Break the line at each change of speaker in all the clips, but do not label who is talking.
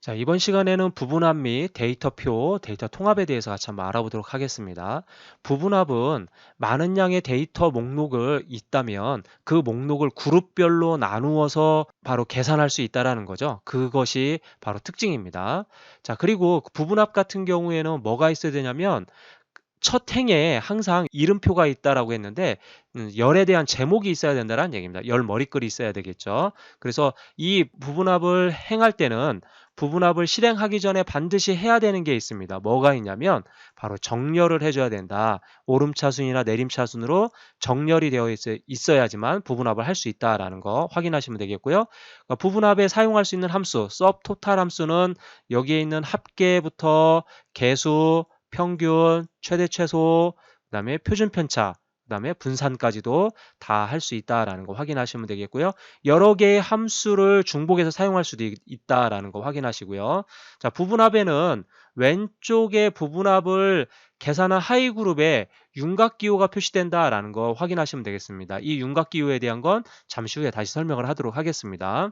자, 이번 시간에는 부분합 및 데이터표, 데이터 통합에 대해서 같이 한번 알아보도록 하겠습니다. 부분합은 많은 양의 데이터 목록을 있다면 그 목록을 그룹별로 나누어서 바로 계산할 수 있다는 거죠. 그것이 바로 특징입니다. 자, 그리고 부분합 같은 경우에는 뭐가 있어야 되냐면 첫 행에 항상 이름표가 있다라고 했는데 열에 대한 제목이 있어야 된다는 얘기입니다. 열 머리글이 있어야 되겠죠. 그래서 이 부분합을 행할 때는 부분합을 실행하기 전에 반드시 해야 되는 게 있습니다. 뭐가 있냐면 바로 정렬을 해줘야 된다. 오름차순이나 내림차순으로 정렬이 되어 있어야지만 부분합을 할 수 있다라는 거 확인하시면 되겠고요. 그러니까 부분합에 사용할 수 있는 함수, subtotal 함수는 여기에 있는 합계부터 개수, 평균, 최대 최소, 그 다음에 표준 편차, 그 다음에 분산까지도 다 할 수 있다라는 거 확인하시면 되겠고요. 여러 개의 함수를 중복해서 사용할 수도 있다라는 거 확인하시고요. 자, 부분합에는 왼쪽에 부분합을 계산한 하위 그룹에 윤곽기호가 표시된다라는 거 확인하시면 되겠습니다. 이 윤곽기호에 대한 건 잠시 후에 다시 설명을 하도록 하겠습니다.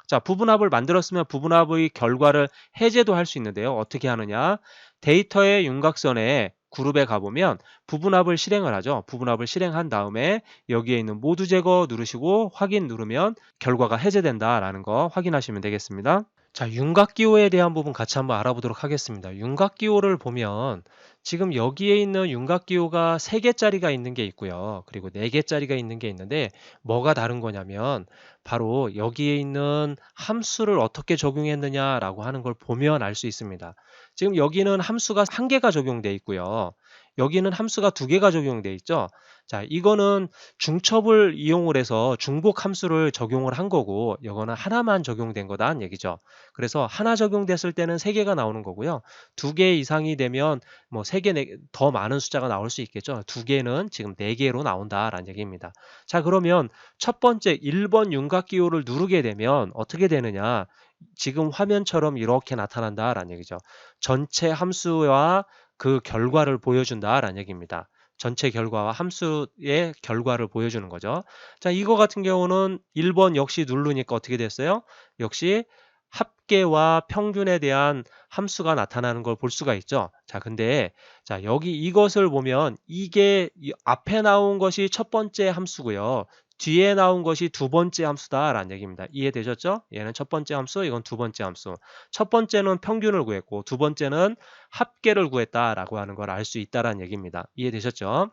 자, 부분합을 만들었으면 부분합의 결과를 해제도 할 수 있는데요. 어떻게 하느냐? 데이터의 윤곽선에 그룹에 가보면 부분합을 실행을 하죠. 부분합을 실행한 다음에 여기에 있는 모두 제거 누르시고 확인 누르면 결과가 해제된다라는 거 확인하시면 되겠습니다. 자, 윤곽기호에 대한 부분 같이 한번 알아보도록 하겠습니다. 윤곽기호를 보면 지금 여기에 있는 윤곽기호가 3개짜리가 있는 게 있고요. 그리고 4개짜리가 있는 게 있는데 뭐가 다른 거냐면 바로 여기에 있는 함수를 어떻게 적용했느냐라고 하는 걸 보면 알 수 있습니다. 지금 여기는 함수가 1개가 적용돼 있고요. 여기는 함수가 2개가 적용돼 있죠. 자, 이거는 중첩을 이용을 해서 중복 함수를 적용을 한 거고 이거는 하나만 적용된 거다는 얘기죠. 그래서 하나 적용됐을 때는 3개가 나오는 거고요. 2개 이상이 되면 뭐 3개, 더 많은 숫자가 나올 수 있겠죠. 2개는 지금 4개로 나온다라는 얘기입니다. 자, 그러면 첫 번째 1번 윤곽기호를 누르게 되면 어떻게 되느냐? 지금 화면처럼 이렇게 나타난다라는 얘기죠. 전체 함수와 그 결과를 보여준다라는 얘기입니다. 전체 결과와 함수의 결과를 보여주는 거죠. 자, 이거 같은 경우는 1번 역시 누르니까 어떻게 됐어요? 역시 합계와 평균에 대한 함수가 나타나는 걸 볼 수가 있죠. 자, 근데 자, 여기 이것을 보면 이게 앞에 나온 것이 첫 번째 함수고요. 뒤에 나온 것이 두 번째 함수다라는 얘기입니다. 이해되셨죠? 얘는 첫 번째 함수, 이건 두 번째 함수. 첫 번째는 평균을 구했고 두 번째는 합계를 구했다라고 하는 걸 알 수 있다라는 얘기입니다. 이해되셨죠?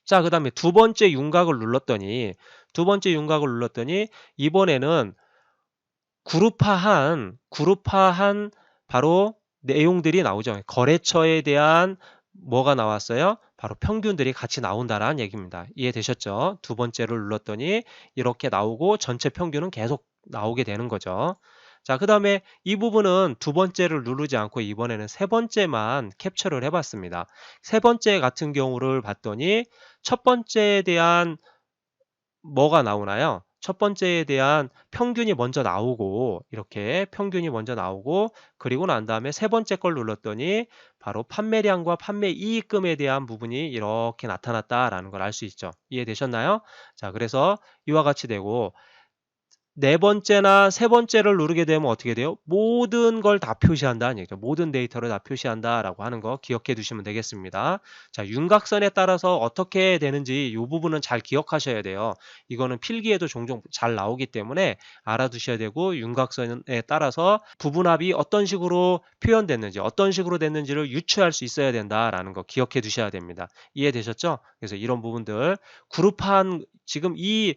자, 그 다음에 두 번째 윤곽을 눌렀더니 이번에는 그룹화한 바로 내용들이 나오죠. 거래처에 대한 뭐가 나왔어요? 바로 평균들이 같이 나온다라는 얘기입니다. 이해되셨죠? 두 번째를 눌렀더니 이렇게 나오고 전체 평균은 계속 나오게 되는 거죠. 자, 그 다음에 이 부분은 두 번째를 누르지 않고 이번에는 세 번째만 캡처를 해봤습니다. 세 번째 같은 경우를 봤더니 첫 번째에 대한 뭐가 나오나요? 첫 번째에 대한 평균이 먼저 나오고 이렇게 평균이 먼저 나오고 그리고 난 다음에 세 번째 걸 눌렀더니 바로 판매량과 판매 이익금에 대한 부분이 이렇게 나타났다라는 걸 알 수 있죠. 이해되셨나요? 자, 그래서 이와 같이 되고 네 번째나 세 번째를 누르게 되면 어떻게 돼요? 모든 걸 다 표시한다는 얘기죠. 모든 데이터를 다 표시한다라고 하는 거 기억해 두시면 되겠습니다. 자, 윤곽선에 따라서 어떻게 되는지 이 부분은 잘 기억하셔야 돼요. 이거는 필기에도 종종 잘 나오기 때문에 알아두셔야 되고 윤곽선에 따라서 부분합이 어떤 식으로 표현됐는지 어떤 식으로 됐는지를 유추할 수 있어야 된다라는 거 기억해 두셔야 됩니다. 이해되셨죠? 그래서 이런 부분들 그룹한 지금 이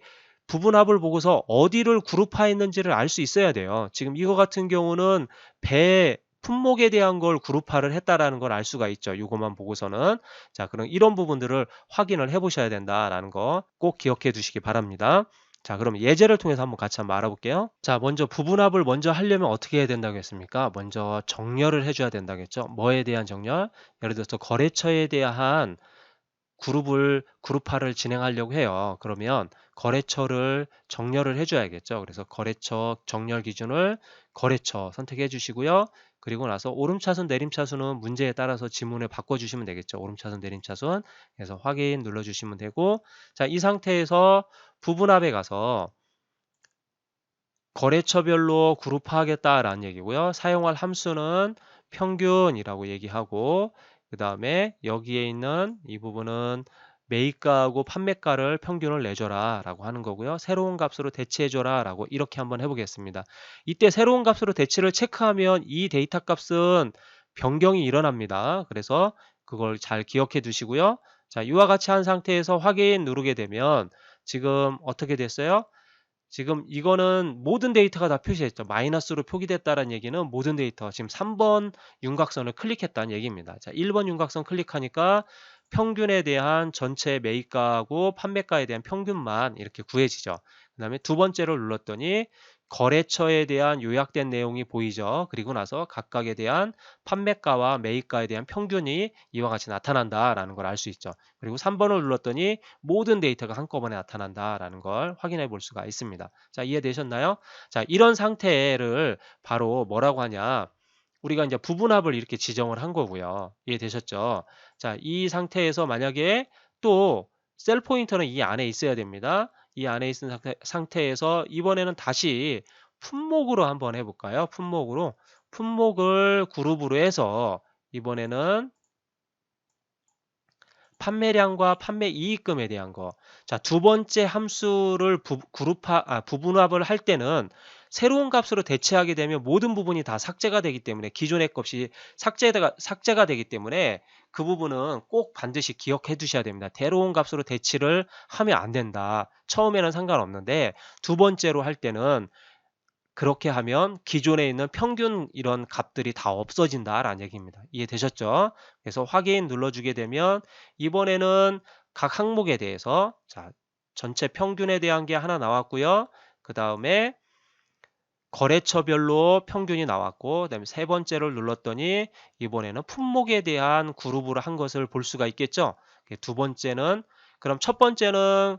부분합을 보고서 어디를 그룹화했는지를 알 수 있어야 돼요. 지금 이거 같은 경우는 배 품목에 대한 걸 그룹화를 했다라는 걸 알 수가 있죠. 이것만 보고서는. 자, 그럼 이런 부분들을 확인을 해 보셔야 된다라는 거 꼭 기억해 두시기 바랍니다. 자, 그럼 예제를 통해서 한번 같이 한번 알아볼게요. 자, 먼저 부분합을 먼저 하려면 어떻게 해야 된다고 했습니까? 먼저 정렬을 해줘야 된다겠죠. 뭐에 대한 정렬? 예를 들어서 거래처에 대한 그룹화를 진행하려고 해요. 그러면 거래처를 정렬을 해줘야겠죠. 그래서 거래처 정렬 기준을 거래처 선택해 주시고요. 그리고 나서 오름차순, 내림차순은 문제에 따라서 지문을 바꿔주시면 되겠죠. 오름차순, 내림차순. 그래서 확인 눌러주시면 되고, 자, 이 상태에서 부분합에 가서 거래처별로 그룹화하겠다라는 얘기고요. 사용할 함수는 평균이라고 얘기하고 그 다음에 여기에 있는 이 부분은 매입가하고 판매가를 평균을 내줘라 라고 하는 거고요. 새로운 값으로 대체해줘라 라고 이렇게 한번 해보겠습니다. 이때 새로운 값으로 대체를 체크하면 이 데이터 값은 변경이 일어납니다. 그래서 그걸 잘 기억해 두시고요. 자, 이와 같이 한 상태에서 확인 누르게 되면 지금 어떻게 됐어요? 지금 이거는 모든 데이터가 다 표시했죠. 마이너스로 표기됐다는 얘기는 모든 데이터, 지금 3번 윤곽선을 클릭했다는 얘기입니다. 자, 1번 윤곽선 클릭하니까 평균에 대한 전체 매입가하고 판매가에 대한 평균만 이렇게 구해지죠. 그 다음에 두 번째로 눌렀더니 거래처에 대한 요약된 내용이 보이죠. 그리고 나서 각각에 대한 판매가와 매입가에 대한 평균이 이와 같이 나타난다라는 걸 알 수 있죠. 그리고 3번을 눌렀더니 모든 데이터가 한꺼번에 나타난다라는 걸 확인해 볼 수가 있습니다. 자, 이해되셨나요? 자, 이런 상태를 바로 뭐라고 하냐? 우리가 이제 부분합을 이렇게 지정을 한 거고요. 이해되셨죠? 자, 이 상태에서 만약에 또 셀 포인터는 이 안에 있어야 됩니다. 이 안에 있는 상태에서 이번에는 다시 품목으로 한번 해볼까요? 품목을 그룹으로 해서 이번에는 판매량과 판매 이익금에 대한 거. 자, 두 번째 함수를 부분합을 할 때는 새로운 값으로 대체하게 되면 모든 부분이 다 삭제가 되기 때문에 기존의 값이 삭제가 되기 때문에 그 부분은 꼭 반드시 기억해 두셔야 됩니다. 새로운 값으로 대치를 하면 안 된다. 처음에는 상관없는데 두 번째로 할 때는 그렇게 하면 기존에 있는 평균 이런 값들이 다 없어진다라는 얘기입니다. 이해되셨죠? 그래서 확인 눌러주게 되면 이번에는 각 항목에 대해서 자, 전체 평균에 대한 게 하나 나왔고요. 그 다음에 거래처별로 평균이 나왔고 그다음에 세 번째를 눌렀더니 이번에는 품목에 대한 그룹으로 한 것을 볼 수가 있겠죠. 두 번째는 그럼 첫 번째는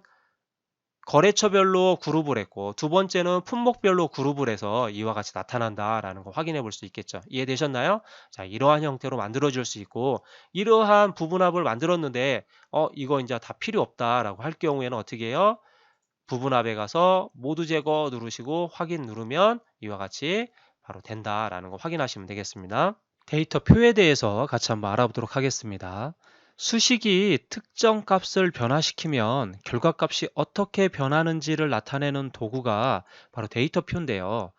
거래처별로 그룹을 했고 두 번째는 품목별로 그룹을 해서 이와 같이 나타난다라는 거 확인해 볼 수 있겠죠. 이해되셨나요? 자, 이러한 형태로 만들어 줄 수 있고 이러한 부분합을 만들었는데 이거 이제 다 필요 없다라고 할 경우에는 어떻게 해요? 부분합에 가서 모두 제거 누르시고 확인 누르면 이와 같이 바로 된다라는 거 확인하시면 되겠습니다. 데이터 표에 대해서 같이 한번 알아보도록 하겠습니다. 수식이 특정 값을 변화시키면 결과값이 어떻게 변하는지를 나타내는 도구가 바로 데이터 표인데요.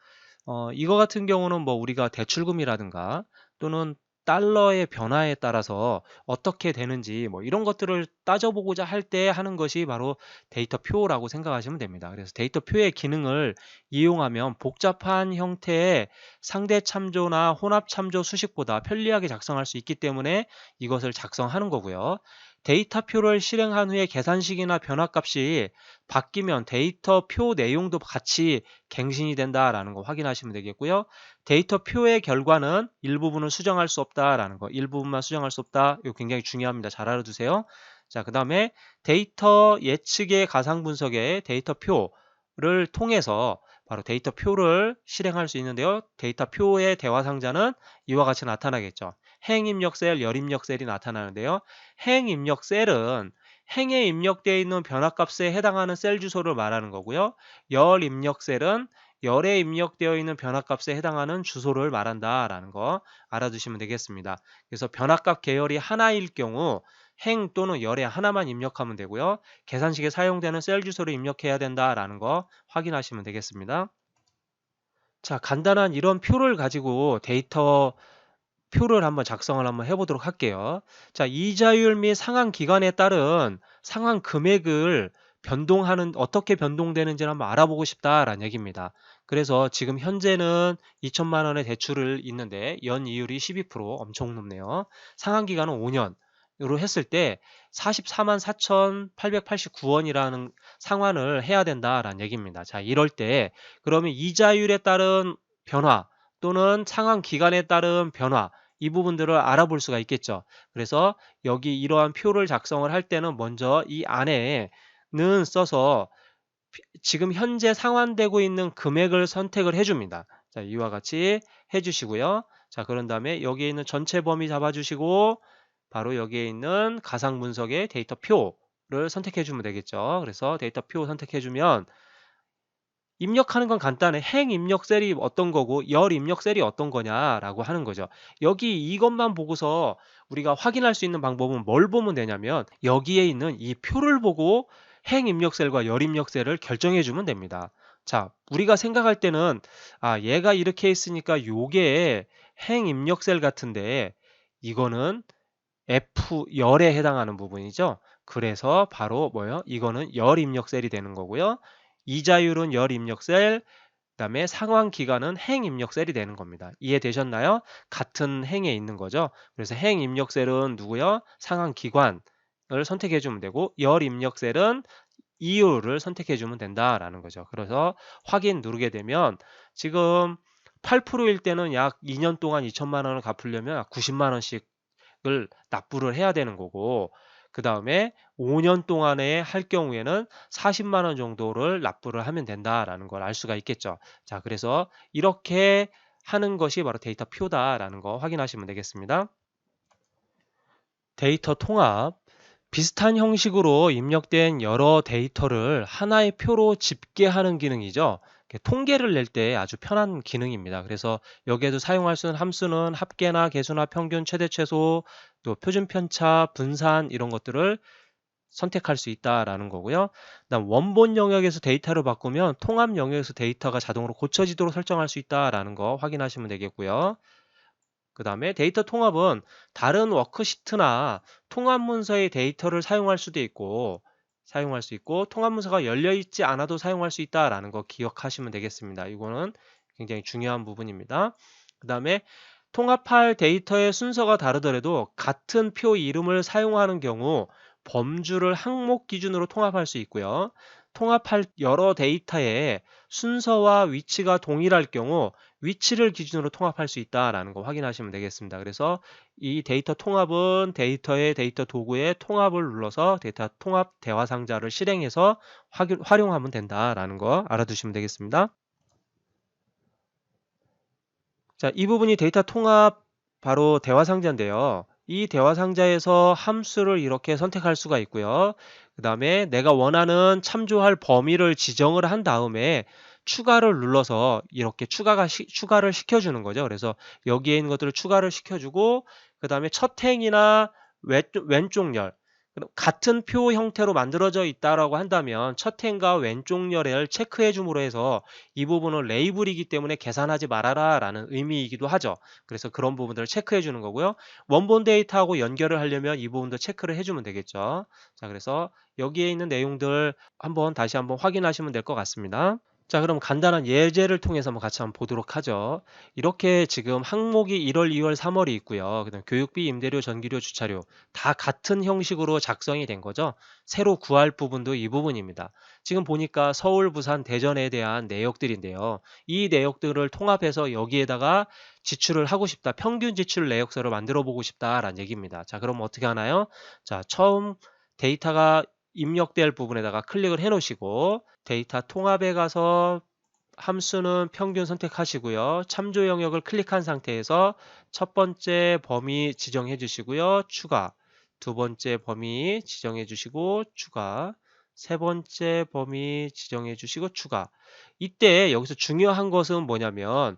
이거 같은 경우는 뭐 우리가 대출금이라든가 또는 달러의 변화에 따라서 어떻게 되는지 뭐 이런 것들을 따져보고자 할 때 하는 것이 바로 데이터 표라고 생각하시면 됩니다. 그래서 데이터 표의 기능을 이용하면 복잡한 형태의 상대 참조나 혼합 참조 수식보다 편리하게 작성할 수 있기 때문에 이것을 작성하는 거고요. 데이터 표를 실행한 후에 계산식이나 변화값이 바뀌면 데이터 표 내용도 같이 갱신이 된다라는 거 확인하시면 되겠고요. 데이터 표의 결과는 일부분은 수정할 수 없다라는 거, 일부분만 수정할 수 없다. 이거 굉장히 중요합니다. 잘 알아두세요. 자, 그 다음에 데이터 예측의 가상 분석의 데이터 표를 통해서 바로 데이터 표를 실행할 수 있는데요. 데이터 표의 대화 상자는 이와 같이 나타나겠죠. 행 입력 셀, 열 입력 셀이 나타나는데요. 행 입력 셀은 행에 입력되어 있는 변화값에 해당하는 셀 주소를 말하는 거고요. 열 입력 셀은 열에 입력되어 있는 변화값에 해당하는 주소를 말한다라는 거 알아두시면 되겠습니다. 그래서 변화값 계열이 하나일 경우 행 또는 열에 하나만 입력하면 되고요. 계산식에 사용되는 셀 주소를 입력해야 된다라는 거 확인하시면 되겠습니다. 자, 간단한 이런 표를 가지고 데이터 표를 한번 작성을 한번 해보도록 할게요. 자, 이자율 및 상환 기간에 따른 상환 금액을 어떻게 변동되는지를 한번 알아보고 싶다라는 얘기입니다. 그래서 지금 현재는 2천만 원의 대출을 있는데 연 이율이 12% 엄청 높네요. 상환 기간은 5년으로 했을 때 44만 4,889원이라는 상환을 해야 된다라는 얘기입니다. 자, 이럴 때 그러면 이자율에 따른 변화 또는 상환 기간에 따른 변화 이 부분들을 알아볼 수가 있겠죠. 그래서 여기 이러한 표를 작성을 할 때는 먼저 이 안에는 써서 지금 현재 상환되고 있는 금액을 선택을 해줍니다. 자, 이와 같이 해주시고요. 자, 그런 다음에 여기에 있는 전체 범위 잡아주시고 바로 여기에 있는 가상 분석의 데이터 표를 선택해 주면 되겠죠. 그래서 데이터 표 선택해 주면 입력하는 건 간단해. 행 입력 셀이 어떤 거고 열 입력 셀이 어떤 거냐라고 하는 거죠. 여기 이것만 보고서 우리가 확인할 수 있는 방법은 뭘 보면 되냐면 여기에 있는 이 표를 보고 행 입력 셀과 열 입력 셀을 결정해 주면 됩니다. 자, 우리가 생각할 때는 얘가 이렇게 있으니까 요게 행 입력 셀 같은데 이거는 F 열에 해당하는 부분이죠. 그래서 바로 뭐예요? 이거는 열 입력 셀이 되는 거고요. 이자율은 열 입력 셀, 그다음에 상환 기간은 행 입력 셀이 되는 겁니다. 이해되셨나요? 같은 행에 있는 거죠. 그래서 행 입력 셀은 누구요? 상환 기관을 선택해 주면 되고 열 입력 셀은 이유를 선택해 주면 된다라는 거죠. 그래서 확인 누르게 되면 지금 8%일 때는 약 2년 동안 2천만 원을 갚으려면 90만 원씩 을 납부를 해야 되는 거고 그 다음에 5년 동안에 할 경우에는 40만 원 정도를 납부를 하면 된다라는 걸 알 수가 있겠죠. 자, 그래서 이렇게 하는 것이 바로 데이터 표다라는 거 확인하시면 되겠습니다. 데이터 통합. 비슷한 형식으로 입력된 여러 데이터를 하나의 표로 집계하는 기능이죠. 통계를 낼 때 아주 편한 기능입니다. 그래서 여기에도 사용할 수 있는 함수는 합계나 계수나 평균, 최대, 최소, 또 표준 편차, 분산 이런 것들을 선택할 수 있다라는 거고요. 그다음 원본 영역에서 데이터를 바꾸면 통합 영역에서 데이터가 자동으로 고쳐지도록 설정할 수 있다라는 거 확인하시면 되겠고요. 그 다음에 데이터 통합은 다른 워크시트나 통합 문서의 데이터를 사용할 수도 있고 통합 문서가 열려 있지 않아도 사용할 수 있다라는 거 기억하시면 되겠습니다. 이거는 굉장히 중요한 부분입니다. 그 다음에 통합할 데이터의 순서가 다르더라도 같은 표 이름을 사용하는 경우 범주를 항목 기준으로 통합할 수 있고요. 통합할 여러 데이터의 순서와 위치가 동일할 경우 위치를 기준으로 통합할 수 있다라는 거 확인하시면 되겠습니다. 그래서 이 데이터 통합은 데이터의 데이터 도구의 통합을 눌러서 데이터 통합 대화 상자를 실행해서 활용하면 된다라는 거 알아두시면 되겠습니다. 자, 이 부분이 데이터 통합 바로 대화 상자인데요. 이 대화 상자에서 함수를 이렇게 선택할 수가 있고요. 그 다음에 내가 원하는 참조할 범위를 지정을 한 다음에 추가를 눌러서 이렇게 추가를 시켜주는 거죠. 그래서 여기에 있는 것들을 추가를 시켜주고 그 다음에 첫 행이나 왼쪽 열 같은 표 형태로 만들어져 있다라고 한다면 첫 행과 왼쪽 열을 체크해 줌으로 해서 이 부분은 레이블이기 때문에 계산하지 말아라 라는 의미이기도 하죠. 그래서 그런 부분들을 체크해 주는 거고요. 원본 데이터하고 연결을 하려면 이 부분도 체크를 해주면 되겠죠. 자, 그래서 여기에 있는 내용들 다시 한번 확인하시면 될 것 같습니다. 자, 그럼 간단한 예제를 통해서 한번 같이 한번 보도록 하죠. 이렇게 지금 항목이 1월, 2월, 3월이 있고요. 그다음 교육비, 임대료, 전기료, 주차료 다 같은 형식으로 작성이 된 거죠. 새로 구할 부분도 이 부분입니다. 지금 보니까 서울, 부산, 대전에 대한 내역들인데요. 이 내역들을 통합해서 여기에다가 지출을 하고 싶다. 평균 지출 내역서를 만들어 보고 싶다라는 얘기입니다. 자, 그럼 어떻게 하나요? 자, 처음 데이터가 입력될 부분에다가 클릭을 해 놓으시고 데이터 통합에 가서 함수는 평균 선택하시고요. 참조 영역을 클릭한 상태에서 첫 번째 범위 지정해 주시고요. 추가. 두 번째 범위 지정해 주시고 추가. 세 번째 범위 지정해 주시고 추가. 이때 여기서 중요한 것은 뭐냐면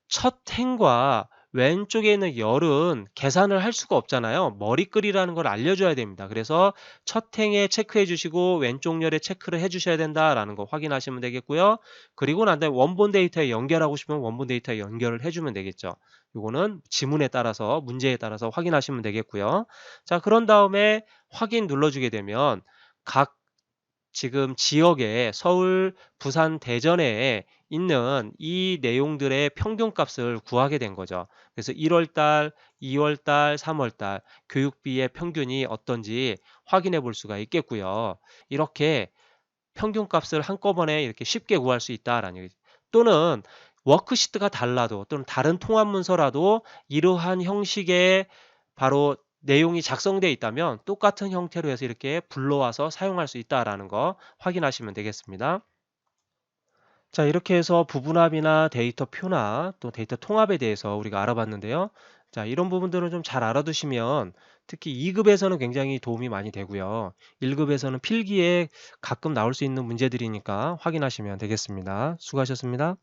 첫 행과 왼쪽에 있는 열은 계산을 할 수가 없잖아요. 머리글이라는 걸 알려줘야 됩니다. 그래서 첫 행에 체크해 주시고 왼쪽 열에 체크를 해 주셔야 된다라는 거 확인하시면 되겠고요. 그리고 난 다음에 원본 데이터에 연결하고 싶으면 원본 데이터에 연결을 해주면 되겠죠. 이거는 지문에 따라서 문제에 따라서 확인하시면 되겠고요. 자, 그런 다음에 확인 눌러주게 되면 각 지금 지역에 서울, 부산, 대전에 있는 이 내용들의 평균값을 구하게 된 거죠. 그래서 1월달, 2월달, 3월달 교육비의 평균이 어떤지 확인해 볼 수가 있겠고요. 이렇게 평균값을 한꺼번에 이렇게 쉽게 구할 수 있다라는 얘기죠. 또는 워크시트가 달라도 또는 다른 통합 문서라도 이러한 형식의 바로 내용이 작성되어 있다면 똑같은 형태로 해서 이렇게 불러와서 사용할 수 있다라는 거 확인하시면 되겠습니다. 자, 이렇게 해서 부분합이나 데이터 표나 또 데이터 통합에 대해서 우리가 알아봤는데요. 자, 이런 부분들은 좀 잘 알아두시면 특히 2급에서는 굉장히 도움이 많이 되고요. 1급에서는 필기에 가끔 나올 수 있는 문제들이니까 확인하시면 되겠습니다. 수고하셨습니다.